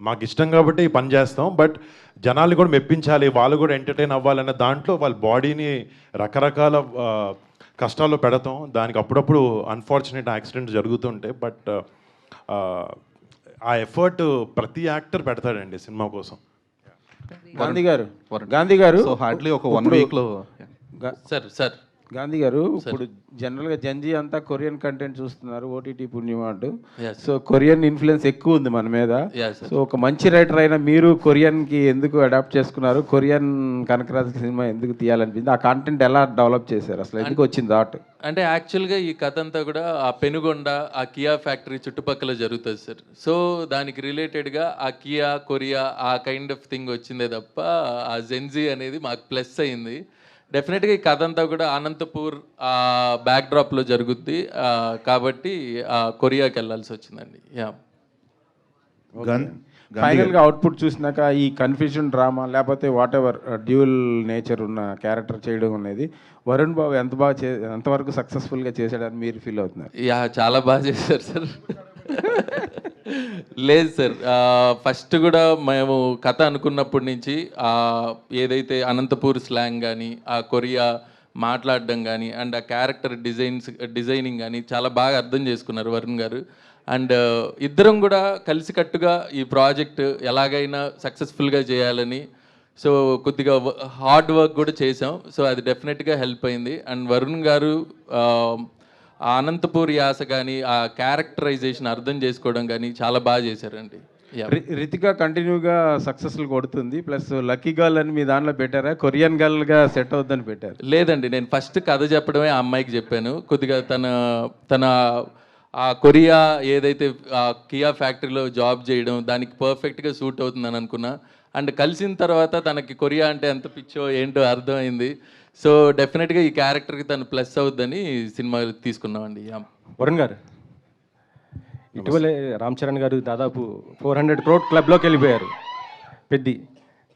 మాకు ఇష్టం కాబట్టి ఈ పని చేస్తాం. బట్ జనాల్ని కూడా మెప్పించాలి, వాళ్ళు కూడా ఎంటర్టైన్ అవ్వాలన్న దాంట్లో వాళ్ళ బాడీని రకరకాల కష్టాల్లో పెడతాం. దానికి అప్పుడప్పుడు అన్ఫార్చునేట్ యాక్సిడెంట్ జరుగుతుంటాయి. బట్ ఆ ఎఫర్ట్ ప్రతి యాక్టర్ పెడతాడండి సినిమా కోసం. గాంధీ గారు సో హార్డ్లీ ఒక 1 వీక్లో సార్ గాంధీ గారు ఇప్పుడు జనరల్గా జంజీ అంతా కొరియన్ కంటెంట్ చూస్తున్నారు, ఓటీటీ పుణ్యమాడు. సో కొరియన్ ఇన్ఫ్లుయెన్స్ ఎక్కువ ఉంది మన మీద. సో ఒక మంచి రైటర్ అయినా మీరు కొరియన్కి ఎందుకు అడాప్ట్ చేసుకున్నారు? కొరియన్ కనకరాజ్ సినిమా ఎందుకు తీయాలనిపించింది? ఆ కంటెంట్ ఎలా డెవలప్ చేశారు? అసలు ఎందుకు వచ్చింది థాట్? అంటే యాక్చువల్గా ఈ కథ అంతా కూడా ఆ పెనుగొండ, ఆ కియా ఫ్యాక్టరీ చుట్టుపక్కల జరుగుతుంది సార్. సో దానికి రిలేటెడ్గా ఆ కియా, కొరియా ఆ కైండ్ ఆఫ్ థింగ్ వచ్చిందే తప్ప ఆ జెన్జీ అనేది మాకు ప్లస్ అయింది. డెఫినెట్గా ఈ కథ అంతా కూడా అనంతపూర్ బ్యాక్డ్రాప్లో జరుగుద్ది కాబట్టి కొరియాకి వెళ్ళాల్సి వచ్చిందండి. ఫైనల్గా అవుట్పుట్ చూసినాక ఈ కన్ఫ్యూజన్ డ్రామా లేకపోతే వాట్ ఎవర్ డ్యూల్ నేచర్ ఉన్న క్యారెక్టర్ చేయడం అనేది వరుణ్ బాబు ఎంతవరకు సక్సెస్ఫుల్గా చేశాడని మీరు ఫీల్ అవుతున్నారు? చాలా బాగా చేశారు సార్. లేదు సార్, ఫస్ట్ కూడా మేము కథ అనుకున్నప్పటి నుంచి ఏదైతే అనంతపూర్ స్లాంగ్ కానీ, ఆ కొరియా మాట్లాడడం కానీ, అండ్ ఆ క్యారెక్టర్ డిజైనింగ్ కానీ చాలా బాగా అర్థం చేసుకున్నారు వరుణ్ గారు. అండ్ ఇద్దరం కూడా కలిసికట్టుగా ఈ ప్రాజెక్ట్ ఎలాగైనా సక్సెస్ఫుల్గా చేయాలని సో కొద్దిగా హార్డ్ వర్క్ కూడా చేసాం. సో అది డెఫినెట్గా హెల్ప్ అయింది. అండ్ వరుణ్ గారు ఆ అనంతపూర్ యాస కానీ, ఆ క్యారెక్టరైజేషన్ అర్థం చేసుకోవడం కానీ చాలా బాగా చేశారండి. రితిక కంటిన్యూగా సక్సెస్ఫుల్ కొడుతుంది, ప్లస్ లక్కీ గర్ల్ అని మీ దాంట్లో పెట్టారా? కొరియన్ గర్ల్గా సెట్ అవుద్దని పెట్టారు? లేదండి, నేను ఫస్ట్ కథ చెప్పడమే ఆ అమ్మాయికి చెప్పాను. కొద్దిగా తన ఆ కొరియా ఏదైతే కియా ఫ్యాక్టరీలో జాబ్ చేయడం దానికి పర్ఫెక్ట్గా సూట్ అవుతుందని అనుకున్నా. అండ్ కలిసిన తర్వాత తనకి కొరియా అంటే ఎంత పిచ్చో ఏంటో అర్థమైంది. సో డెఫినెట్గా ఈ క్యారెక్టర్కి తను ప్లస్ అవుద్దని సినిమా తీసుకున్నామండి. వరుణ్ గారు, ఇటీవలే రామ్ చరణ్ గారు దాదాపు 400 crore క్లబ్లోకి వెళ్ళిపోయారు. పెద్ది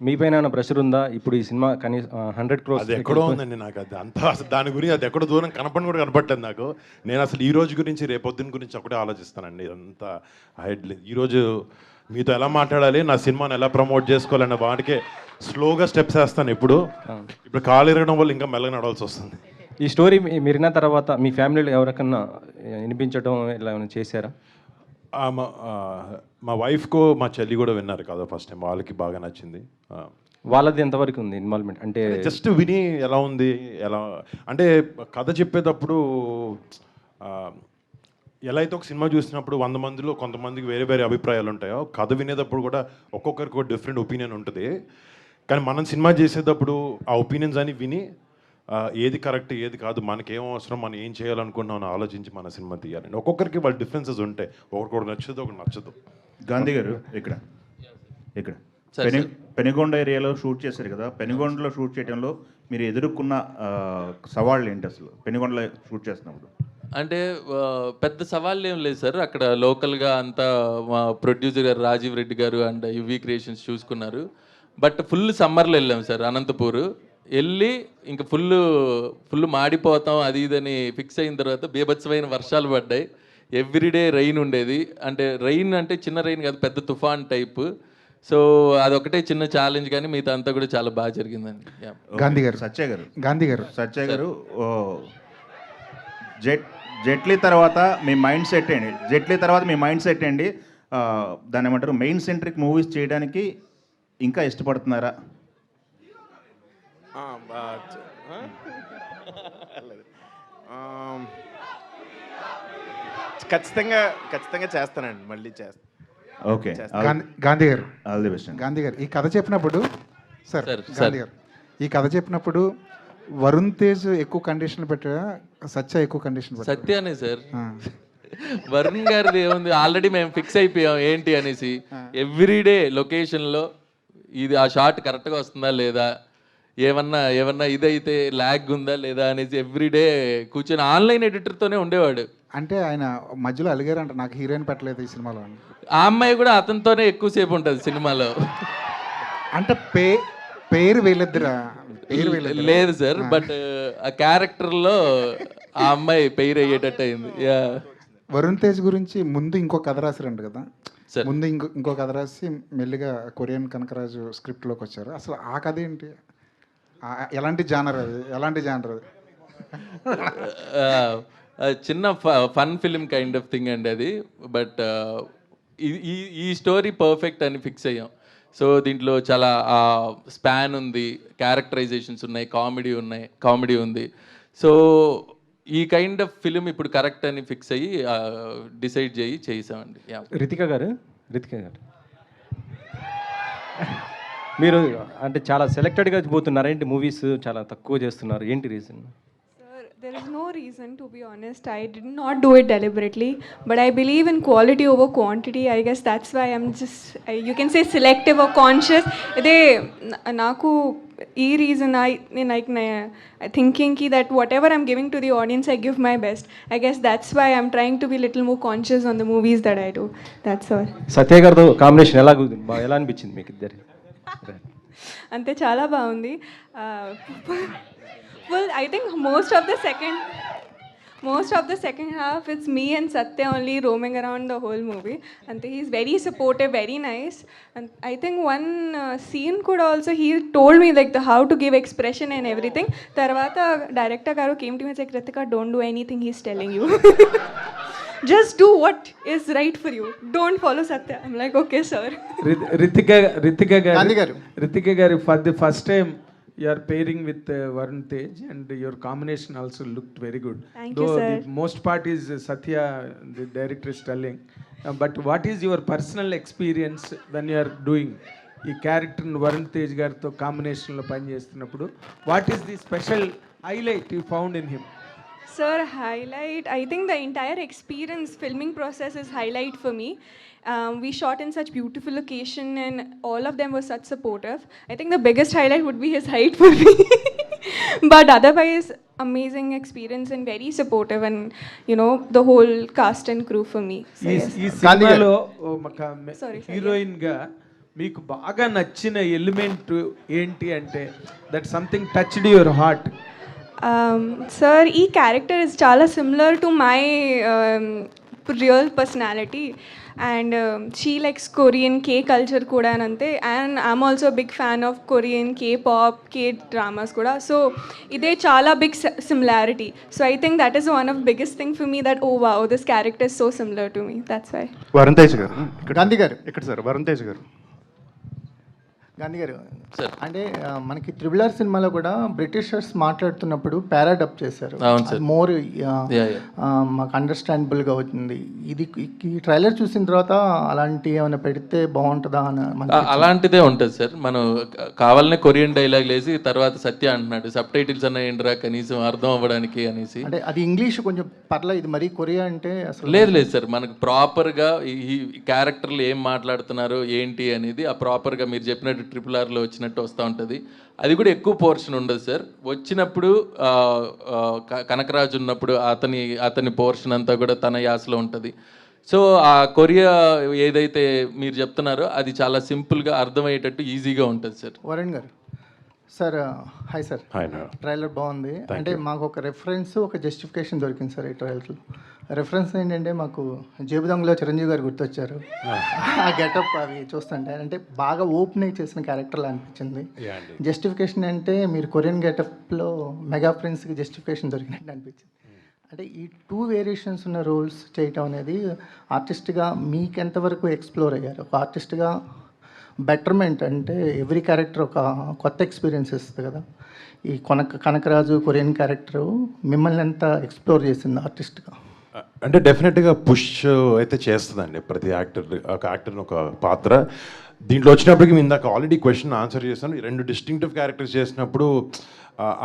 మీపైన ప్రెషర్ ఉందా ఇప్పుడు ఈ సినిమా? కనీసం 100 crores అది ఎక్కడో ఉందండి. నాకు అది అంతా అసలు దాని గురించి అది ఎక్కడో దూరం కనపడి కూడా కనపట్టలేదు నాకు. నేను అసలు ఈ రోజు గురించి రేపొద్దున గురించి ఒకటే ఆలోచిస్తానండి. అంతా ఈరోజు మీతో ఎలా మాట్లాడాలి, నా సినిమాని ఎలా ప్రమోట్ చేసుకోవాలన్న వాటికే స్లోగా స్టెప్స్ వేస్తాను. ఇప్పుడు కాలు ఎరగడం వల్ల ఇంకా మెల్లగా నడవాల్సి వస్తుంది. ఈ స్టోరీ మీరు విన్న తర్వాత మీ ఫ్యామిలీలో ఎవరికన్నా వినిపించడం ఇలా ఏమైనా చేశారా? మా వైఫ్కు మా చెల్లి కూడా విన్నారు కదా ఫస్ట్ టైం, వాళ్ళకి బాగా నచ్చింది. వాళ్ళది ఎంతవరకు ఉంది ఇన్వాల్వ్మెంట్? అంటే జస్ట్ విని ఎలా ఉంది, ఎలా అంటే కథ చెప్పేటప్పుడు ఎలా అయితే ఒక సినిమా చూసినప్పుడు 100 మందిలో కొంతమందికి వేరే వేరే అభిప్రాయాలు ఉంటాయో, కథ వినేటప్పుడు కూడా ఒక్కొక్కరికి ఒక డిఫరెంట్ ఒపీనియన్ ఉంటుంది. కానీ మనం సినిమా చేసేటప్పుడు ఆ ఒపీనియన్స్ అని విని ఏది కరెక్ట్ ఏది కాదు, మనకేం అవసరం, మనం ఏం చేయాలనుకున్నాం అని ఆలోచించి మన సినిమా తీయాలండి. ఒక్కొక్కరికి వాళ్ళ డిఫరెన్సెస్ ఉంటాయి, ఒకరికి నచ్చదు ఒకటి నచ్చదు. గాంధీ గారు ఇక్కడ పెనుగొండ ఏరియాలో షూట్ చేశారు కదా, పెనుగొండలో షూట్ చేయడంలో మీరు ఎదుర్కొన్న సవాళ్ళు ఏంటి అసలు పెనుగొండలో షూట్ చేస్తున్నప్పుడు? అంటే పెద్ద సవాళ్ళు ఏం లేదు సార్. అక్కడ లోకల్గా అంతా మా ప్రొడ్యూసర్ గారు రాజీవ్ రెడ్డి గారు అండ్ యువి క్రియేషన్స్ చూసుకున్నారు. బట్ ఫుల్ సమ్మర్లో వెళ్ళాం సార్ అనంతపూర్. వెళ్ళి ఇంకా ఫుల్ మాడిపోతాం అది ఇదని ఫిక్స్ అయిన తర్వాత బీభత్సమైన వర్షాలు పడ్డాయి. ఎవ్రీడే రైన్ ఉండేది. అంటే రైన్ అంటే చిన్న రైన్ కాదు, పెద్ద తుఫాన్ టైప్. సో అదొకటే చిన్న ఛాలెంజ్, కానీ మిగతా అంతా కూడా చాలా బాగా జరిగిందండి. గాంధీ గారు జెట్లీ తర్వాత మీ మైండ్ సెట్ ఏంటి? దాన్ని ఏమంటారు, మెయిన్ సెంట్రిక్ మూవీస్ చేయడానికి ఇంకా ఇష్టపడుతున్నారా? ఖచ్చితంగా చేస్తానండి, మళ్ళీ చేస్తాను. ఓకే గాంధీ గారు, ఆల్ ది బెస్ట్. గాంధీ గారు ఈ కథ చెప్పినప్పుడు గాంధీ గారు ఈ కథ చెప్పినప్పుడు వరుణ్ తేజ్ ఎక్కువ కండిషన్లు పెట్టా, సత్య ఎక్కువ కండిషన్ పెట్టా? సత్యానే సార్. వరుణ్ గారిది ఏముంది, ఆల్రెడీ మేము ఫిక్స్ అయిపోయాం ఏంటి అనేసి. ఎవ్రీడే లొకేషన్లో ఇది ఆ షాట్ కరెక్ట్గా వస్తుందా లేదా, ఏమన్నా ఇదైతే ల్యాగ్ ఉందా లేదా అనేసి ఎవ్రీడే కూర్చొని ఆన్లైన్ ఎడిటర్తోనే ఉండేవాడు. అంటే ఆయన మధ్యలో అలిగారంట, నాకు హీరోయిన్ పెట్టలేదు ఈ సినిమాలో. ఆ అమ్మాయి కూడా అతనితోనే ఎక్కువసేపు ఉంటుంది సినిమాలో. అంటే పేరు వీళ్ళిద్దరా? లేదు సార్, బట్ ఆ క్యారెక్టర్లో ఆ అమ్మాయి పెయిర్ అయ్యేటట్టు అయింది. వరుణ్ తేజ్ గురించి ముందు ఇంకో కథ రాశారంట కదా, సార్. ముందు ఇంకో కథ రాసి మెల్లిగా కొరియన్ కనకరాజు స్క్రిప్ట్లోకి వచ్చారు. అసలు ఆ కథ ఏంటి? ఎలాంటి జానర్ అది? చిన్న fun film kind of thing అండి అది. బట్ ఈ స్టోరీ పర్ఫెక్ట్ అని ఫిక్స్ అయ్యాం. సో దీంట్లో చాలా స్పాన్ ఉంది, క్యారెక్టరైజేషన్స్ ఉన్నాయి, కామెడీ ఉంది. సో ఈ కైండ్ ఆఫ్ ఫిలిం ఇప్పుడు కరెక్ట్ అని ఫిక్స్ అయ్యి డిసైడ్ చేసామండి. రితిక గారు మీరు అంటే చాలా సెలెక్టెడ్గా పోతున్నారు ఏంటి? మూవీస్ చాలా తక్కువ చేస్తున్నారు, ఏంటి reason? Sir, there is no reason, to be honest. I did not do it deliberately, but I believe in quality over quantity. I guess that's why I'm just, you can say selective or conscious. They, naku, e reason I like thinking ki that whatever I'm giving to the audience, I give my best. I guess that's why I'm trying to be little more conscious on the movies that I do. That's all. సత్య గారితో combination ఎలా అనిపించింది మీకు ఇద్దరు? అంతే, చాలా బాగుంది. Well, I think most of the second half, it's me and Satya only roaming around the whole movie. And he's very supportive, very nice. And I think one scene could also, he told me like how to give expression and everything. Tarvata director garu came to me and said, Ritika, don't do anything he's telling you. Just do what is right for you. Don't follow Satya. I'm like, okay, sir. Ritika garu, for the first time you are pairing with Varun Tej, and your combination also looked very good. Thank you, sir. The most part is Satya, the director, is telling. But what is your personal experience when you are doing ఈ character Varun Tej గారితో కాంబినేషన్లో పనిచేస్తున్నప్పుడు? What is the special highlight you found in him? Sir, highlight, I think the entire experience, filming process is highlight for me. We shot in such beautiful location and all of them were such supportive. I think the biggest highlight would be his height for me. But otherwise, amazing experience and very supportive, and you know, the whole cast and crew for me. So, yes. ఈ సినిమాలో Sorry, sir. హీరోయిన్గా మీకు బాగా నచ్చిన element ఏంటి అంటే that something touched your heart? Sir, e character is chala similar to my real personality, and she likes Korean K culture kuda anante, and I'm also a big fan of Korean K-pop, K-dramas kuda. So ide chala big similarity. So I think that is one of the biggest thing for me, that oh wow, this character is so similar to me. That's why. Varun Tej గారు, గాంధీ గారు ఇక్కడ sir. Varun Tej గారు, గాంధీ గారు, అంటే మనకి triple సినిమాలో కూడా Britishers మాట్లాడుతున్నప్పుడు పారాడప్ చేశారు. మోర్ మాకు అండర్స్టాండబుల్గా అవుతుంది. ఇది ఈ ట్రైలర్ చూసిన తర్వాత అలాంటి ఏమైనా పెడితే బాగుంటుందా అని? అలాంటిదే ఉంటుంది సార్. మనం కావాలనే కొరియన్ డైలాగ్ లేసి తర్వాత సత్య అంటున్నాడు సబ్ టైటిల్స్ అన్న ఏంట్రా కనీసం అర్థం అవ్వడానికి అనేసి. అంటే అది ఇంగ్లీష్ కొంచెం పర్లేదు, ఇది మరీ కొరియా అంటే అసలు లేదు సార్. మనకు ప్రాపర్గా ఈ క్యారెక్టర్లు ఏం మాట్లాడుతున్నారు ఏంటి అనేది ఆ ప్రాపర్గా మీరు చెప్పినట్టు RRRలో వచ్చినట్టు వస్తూ ఉంటుంది. అది కూడా ఎక్కువ పోర్షన్ ఉండదు సార్. వచ్చినప్పుడు కనకరాజు ఉన్నప్పుడు అతని పోర్షన్ అంతా కూడా తన యాసలో ఉంటుంది. సో ఆ కొరియా ఏదైతే మీరు చెప్తున్నారో అది చాలా సింపుల్గా అర్థమయ్యేటట్టు ఈజీగా ఉంటుంది సార్. వరుణ్ గారు సార్, హాయ్ సార్. ట్రైలర్ బాగుంది. అంటే మాకు ఒక రెఫరెన్స్, ఒక జస్టిఫికేషన్ దొరికింది సార్ ఈ ట్రైలర్లో. రెఫరెన్స్ ఏంటంటే మాకు జేబు దొంగలో చిరంజీవి గారు గుర్తొచ్చారు. ఆ గెటప్ అవి చూస్తుంటే అంటే బాగా ఓపెన్ చేసిన క్యారెక్టర్లా అనిపించింది. జస్టిఫికేషన్ అంటే మీరు కొరియన్ గెటప్లో మెగా ప్రిన్స్కి జస్టిఫికేషన్ దొరికినట్టు అనిపించింది. అంటే ఈ 2 వేరియేషన్స్ ఉన్న రోల్స్ చేయటం అనేది ఆర్టిస్ట్గా మీకు ఎంతవరకు ఎక్స్ప్లోర్ అయ్యారు? ఒక ఆర్టిస్ట్గా బెటర్మెంట్ అంటే ఎవ్రీ క్యారెక్టర్ ఒక కొత్త ఎక్స్పీరియన్స్ ఇస్తుంది కదా. ఈ కనకరాజు కొరియన్ క్యారెక్టరు మిమ్మల్ని ఎంత ఎక్స్ప్లోర్ చేసింది ఆర్టిస్ట్గా? అంటే డెఫినెట్గా పుష్ అయితే చేస్తుందండి ప్రతి యాక్టర్ని ఒక పాత్ర. దీంట్లో వచ్చినప్పటికీ ఇందాక ఆల్రెడీ క్వశ్చన్ ఆన్సర్ చేస్తాను. 2 డిస్టింక్టివ్ క్యారెక్టర్స్ చేసినప్పుడు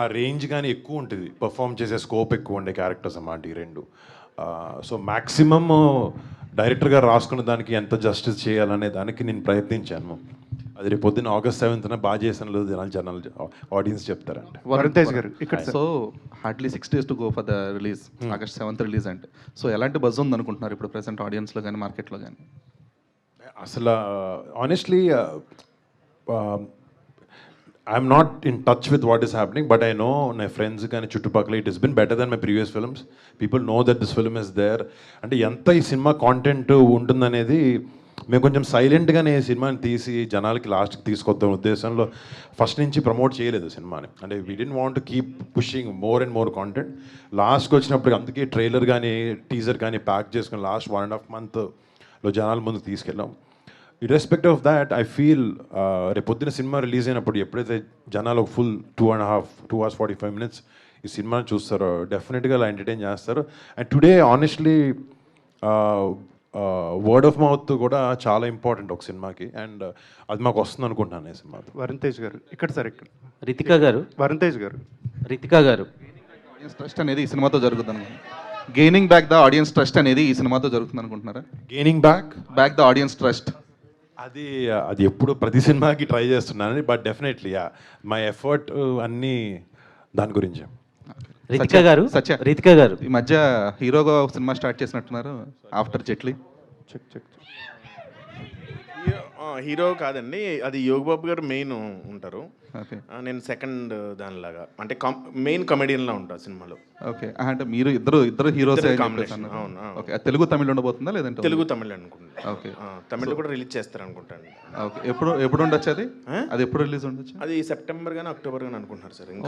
ఆ రేంజ్ కానీ ఎక్కువ ఉంటుంది, పర్ఫామ్ చేసే స్కోప్ ఎక్కువ ఉండే క్యారెక్టర్స్ అన్నమాట ఈ 2. సో మ్యాక్సిమమ్ డైరెక్టర్ గారు రాసుకున్న దానికి ఎంత జస్టిస్ చేయాలనే దానికి నేను ప్రయత్నించాను. అది రేపు పొద్దున్న August 7th బాగా చేసాను లేదు జనాలు ఆడియన్స్ చెప్తారండి. వరుణ్ తేజ్ గారు ఇక్కడ. So hardly 6 days to go for the release. August 7th release అంటే సో ఎలాంటి బజ్ ఉంది అనుకుంటున్నారు ఇప్పుడు ప్రెసెంట్ ఆడియన్స్లో కానీ మార్కెట్లో కానీ? అసలు honestly I'm not in touch with what is happening, but I know my friends కానీ చుట్టుపక్కల it is been better than my previous films. People know that this film is there. అంటే ఎంత ఈ సినిమా కాంటెంట్ ఉంటుందనేది మేము కొంచెం సైలెంట్గానే సినిమాని తీసి జనాలకి లాస్ట్కి తీసుకొద్దాం ఉద్దేశంలో ఫస్ట్ నుంచి ప్రమోట్ చేయలేదు సినిమాని. అంటే we didn't want to keep pushing more and more content. లాస్ట్కి వచ్చినప్పుడు అందుకే ట్రైలర్ కానీ టీజర్ కానీ ప్యాక్ చేసుకుని లాస్ట్ 1.5 monthలో జనాల ముందు తీసుకెళ్ళాం. Irrespective of that I feel రేపు పొద్దున సినిమా రిలీజ్ అయినప్పుడు ఎప్పుడైతే జనాలు ఫుల్ 2 hours 45 minutes ఈ సినిమాని చూస్తారో డెఫినెట్గా అలా ఎంటర్టైన్ చేస్తారు. And today honestly word of mouth కూడా చాలా ఇంపార్టెంట్ ఒక సినిమాకి. అండ్ అది మాకు వస్తుంది అనుకుంటున్నాను ఈ సినిమా. వరుణ్ తేజ్ గారు ఇక్కడ సార్ ఇక్కడ రితికా గారు, వరుణ్ తేజ్ గారు రితికా గారు, ఆడియన్స్ ట్రస్ట్ అనేది ఈ సినిమాతో జరుగుతుంది అనుకుంటున్నాను. Gaining back the audience trust అనేది ఈ సినిమాతో జరుగుతుంది అనుకుంటున్నారా? Gaining back the audience trust అది ఎప్పుడు ప్రతి సినిమాకి ట్రై చేస్తున్నాను. బట్ డెఫినెట్లీ మై ఎఫర్ట్ అన్నీ దాని గురించి. రితికా గారు, సత్య రితికా గారు ఈ మధ్య హీరోగా ఒక సినిమా స్టార్ట్ చేసినట్టున్నారు ఆఫ్టర్ జెట్లీ. హీరో కాదండి, అది యోగ్ బాబు గారు మెయిన్ ఉంటారు. ఓకే నేను సెకండ్ దానిలాగా, అంటే మెయిన్ కమెడియన్లా ఉంటా సినిమాలో. ఓకే అంటే మీరు ఇద్దరు హీరోస్ కాంబినేషన్. అవును. ఓకే తెలుగు తమిళ ఉండబోతుందా లేదంటే తెలుగు తమిళ్ అనుకుంటా. ఓకే తమిళ్ కూడా రిలీజ్ చేస్తారు అనుకుంటాను. ఓకే ఎప్పుడు ఉండొచ్చు అది ఎప్పుడు రిలీజ్ ఉండొచ్చు? అది సెప్టెంబర్ కానీ అక్టోబర్ కానీ అనుకుంటున్నారు సార్. ఇంకా